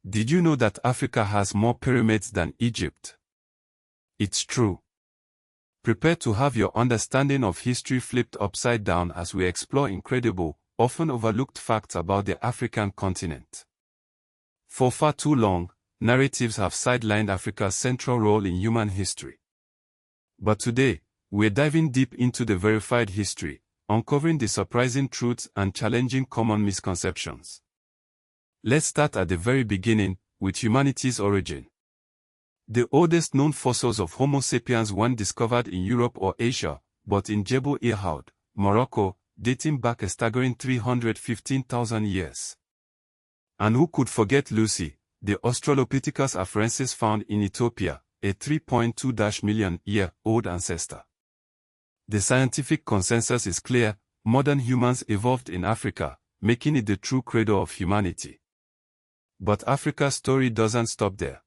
Did you know that Africa has more pyramids than Egypt? It's true. Prepare to have your understanding of history flipped upside down as we explore incredible, often overlooked facts about the African continent. For far too long, narratives have sidelined Africa's central role in human history. But today, we're diving deep into the verified history, uncovering the surprising truths and challenging common misconceptions. Let's start at the very beginning, with humanity's origin. The oldest known fossils of Homo sapiens weren't discovered in Europe or Asia, but in Jebel Irhoud, Morocco, dating back a staggering 315,000 years. And who could forget Lucy, the Australopithecus afarensis found in Ethiopia, a 3.2-million-year-old ancestor? The scientific consensus is clear: modern humans evolved in Africa, making it the true cradle of humanity. But Africa's story doesn't stop there.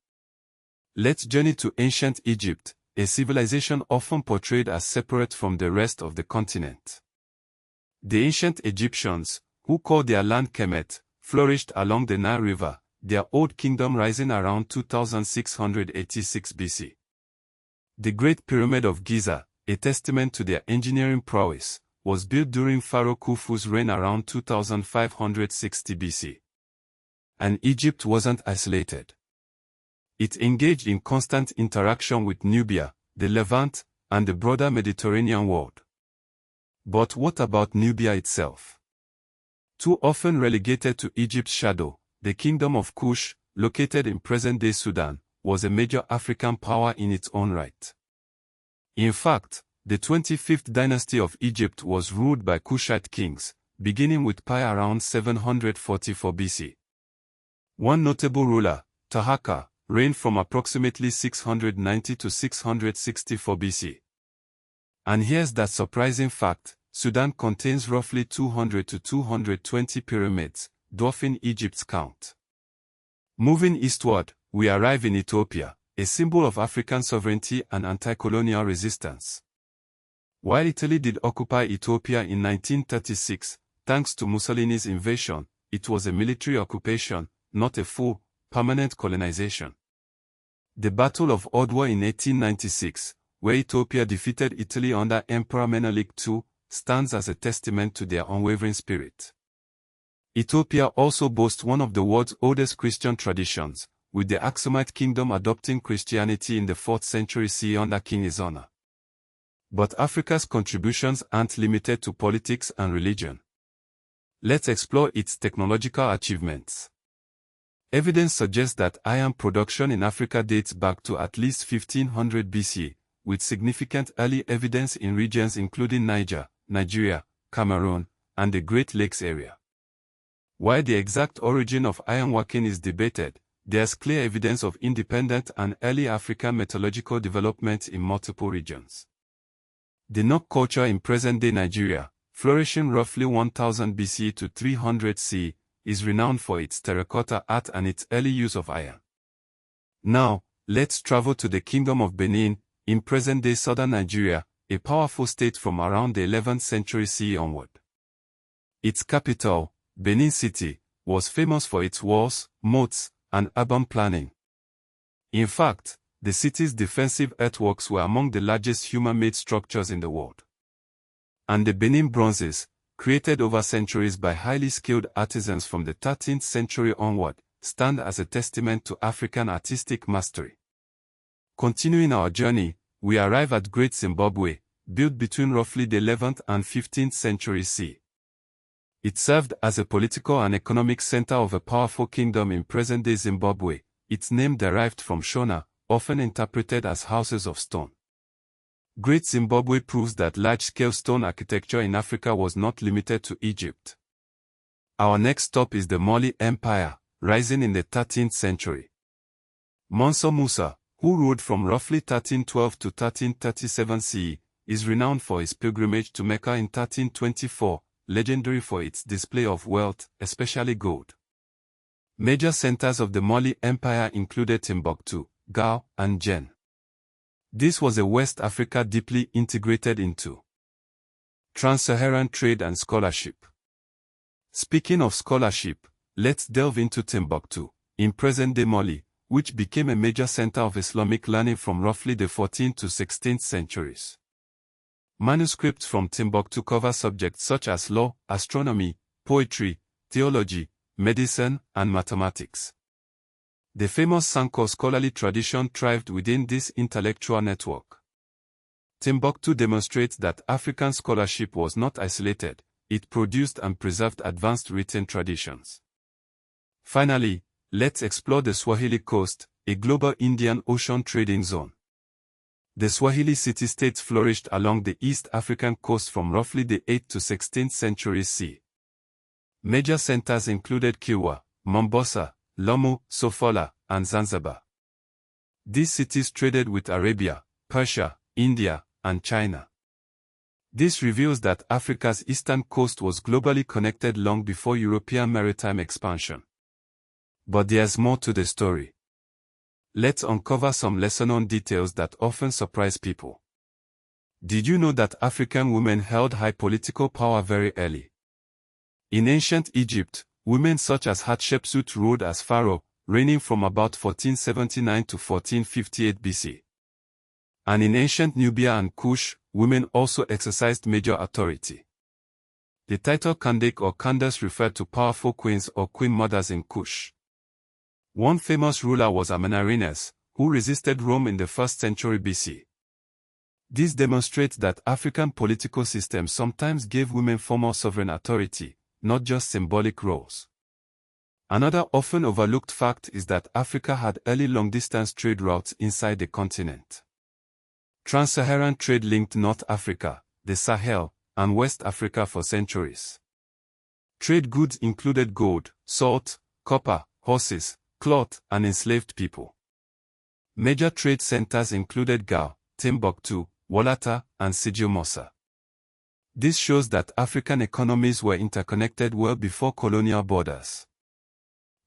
Let's journey to ancient Egypt, a civilization often portrayed as separate from the rest of the continent. The ancient Egyptians, who called their land Kemet, flourished along the Nile River, their old kingdom rising around 2686 BC. The Great Pyramid of Giza, a testament to their engineering prowess, was built during Pharaoh Khufu's reign around 2560 BC. And Egypt wasn't isolated. It engaged in constant interaction with Nubia, the Levant, and the broader Mediterranean world. But what about Nubia itself? Too often relegated to Egypt's shadow, the Kingdom of Kush, located in present-day Sudan, was a major African power in its own right. In fact, the 25th dynasty of Egypt was ruled by Kushite kings, beginning with Pi around 744 BC. One notable ruler, Tahaka, reigned from approximately 690 to 664 BC. And here's that surprising fact: Sudan contains roughly 200 to 220 pyramids, dwarfing Egypt's count. Moving eastward, we arrive in Ethiopia, a symbol of African sovereignty and anti-colonial resistance. While Italy did occupy Ethiopia in 1936, thanks to Mussolini's invasion, it was a military occupation, not a full, permanent colonization. The Battle of Odwa in 1896, where Ethiopia defeated Italy under Emperor Menelik II, stands as a testament to their unwavering spirit. Ethiopia also boasts one of the world's oldest Christian traditions, with the Aksumite kingdom adopting Christianity in the 4th century CE under King Izona. But Africa's contributions aren't limited to politics and religion. Let's explore its technological achievements. Evidence suggests that iron production in Africa dates back to at least 1500 BC, with significant early evidence in regions including Niger, Nigeria, Cameroon, and the Great Lakes area. While the exact origin of ironworking is debated, there's clear evidence of independent and early African metallurgical development in multiple regions. The Nok culture in present-day Nigeria, flourishing roughly 1000 BC to 300 CE, is renowned for its terracotta art and its early use of iron. Now, let's travel to the Kingdom of Benin, in present-day southern Nigeria, a powerful state from around the 11th century CE onward. Its capital, Benin City, was famous for its walls, moats, and urban planning. In fact, the city's defensive earthworks were among the largest human-made structures in the world. And the Benin bronzes, created over centuries by highly skilled artisans from the 13th century onward, stand as a testament to African artistic mastery. Continuing our journey, we arrive at Great Zimbabwe, built between roughly the 11th and 15th centuries CE. It served as a political and economic center of a powerful kingdom in present-day Zimbabwe, its name derived from Shona, often interpreted as houses of stone. Great Zimbabwe proves that large-scale stone architecture in Africa was not limited to Egypt. Our next stop is the Mali Empire, rising in the 13th century. Mansa Musa, who ruled from roughly 1312 to 1337 CE, is renowned for his pilgrimage to Mecca in 1324, legendary for its display of wealth, especially gold. Major centers of the Mali Empire included Timbuktu, Gao, and Jen. This was a West Africa deeply integrated into trans-Saharan trade and scholarship. Speaking of scholarship, let's delve into Timbuktu, in present-day Mali, which became a major center of Islamic learning from roughly the 14th to 16th centuries. Manuscripts from Timbuktu cover subjects such as law, astronomy, poetry, theology, medicine, and mathematics. The famous Sanko scholarly tradition thrived within this intellectual network. Timbuktu demonstrates that African scholarship was not isolated, it produced and preserved advanced written traditions. Finally, let's explore the Swahili coast, a global Indian Ocean trading zone. The Swahili city-states flourished along the East African coast from roughly the 8th to 16th centuries C. Major centers included Kilwa, Mombasa, Lamu, Sofala, and Zanzibar. These cities traded with Arabia, Persia, India, and China. This reveals that Africa's eastern coast was globally connected long before European maritime expansion. But there's more to the story. Let's uncover some lesser-known details that often surprise people. Did you know that African women held high political power very early? In ancient Egypt, women such as Hatshepsut ruled as pharaoh, reigning from about 1479 to 1458 BC. And in ancient Nubia and Kush, women also exercised major authority. The title Kandake or Candace referred to powerful queens or queen mothers in Kush. One famous ruler was Amenarines, who resisted Rome in the 1st century BC. This demonstrates that African political systems sometimes gave women formal sovereign authority, not just symbolic roles. Another often overlooked fact is that Africa had early long-distance trade routes inside the continent. Trans-Saharan trade linked North Africa, the Sahel, and West Africa for centuries. Trade goods included gold, salt, copper, horses, cloth, and enslaved people. Major trade centers included Gao, Timbuktu, Walata, and Musa. This shows that African economies were interconnected well before colonial borders.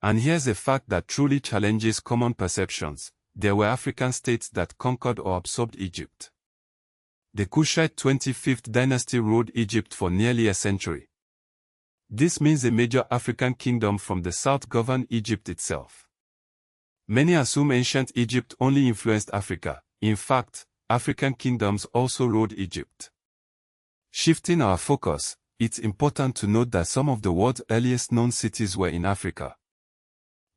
And here's a fact that truly challenges common perceptions: there were African states that conquered or absorbed Egypt. The Kushite 25th dynasty ruled Egypt for nearly a century. This means a major African kingdom from the south governed Egypt itself. Many assume ancient Egypt only influenced Africa. In fact, African kingdoms also ruled Egypt. Shifting our focus, it's important to note that some of the world's earliest known cities were in Africa.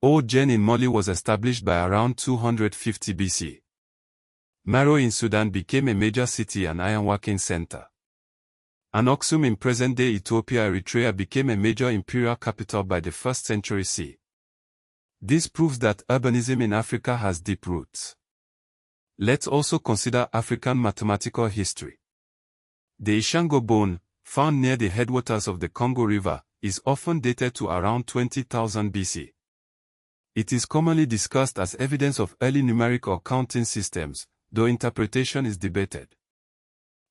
Old Jen in Mali was established by around 250 BC. Maro in Sudan became a major city and ironworking center. And Aksum in present-day Ethiopia, Eritrea became a major imperial capital by the 1st century C. This proves that urbanism in Africa has deep roots. Let's also consider African mathematical history. The Ishango bone, found near the headwaters of the Congo River, is often dated to around 20,000 BC. It is commonly discussed as evidence of early numeric or counting systems, though interpretation is debated.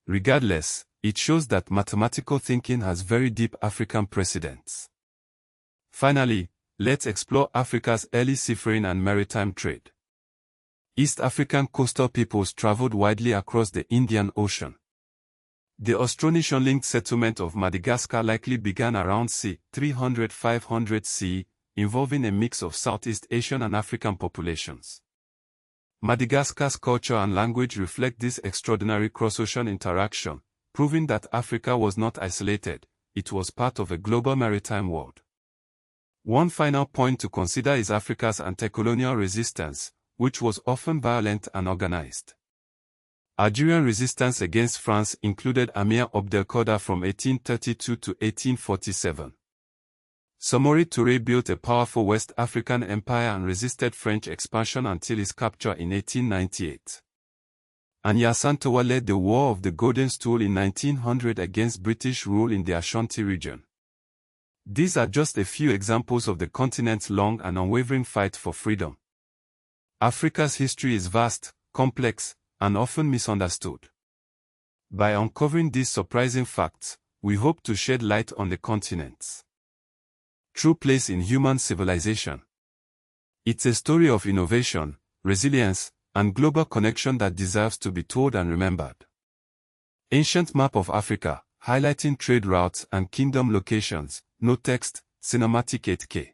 Regardless, it shows that mathematical thinking has very deep African precedents. Finally, let's explore Africa's early seafaring and maritime trade. East African coastal peoples traveled widely across the Indian Ocean. The Austronesian-linked settlement of Madagascar likely began around c. 300–500 CE, involving a mix of Southeast Asian and African populations. Madagascar's culture and language reflect this extraordinary cross-ocean interaction, proving that Africa was not isolated, it was part of a global maritime world. One final point to consider is Africa's anti-colonial resistance, which was often violent and organized. Algerian resistance against France included Amir Abdelkader from 1832 to 1847. Samori Touré built a powerful West African empire and resisted French expansion until his capture in 1898. And Yasantowa led the War of the Golden Stool in 1900 against British rule in the Ashanti region. These are just a few examples of the continent's long and unwavering fight for freedom. Africa's history is vast, complex, and often misunderstood. By uncovering these surprising facts, we hope to shed light on the continent's true place in human civilization. It's a story of innovation, resilience, and global connection that deserves to be told and remembered. Ancient map of Africa, highlighting trade routes and kingdom locations, no text, cinematic 8K.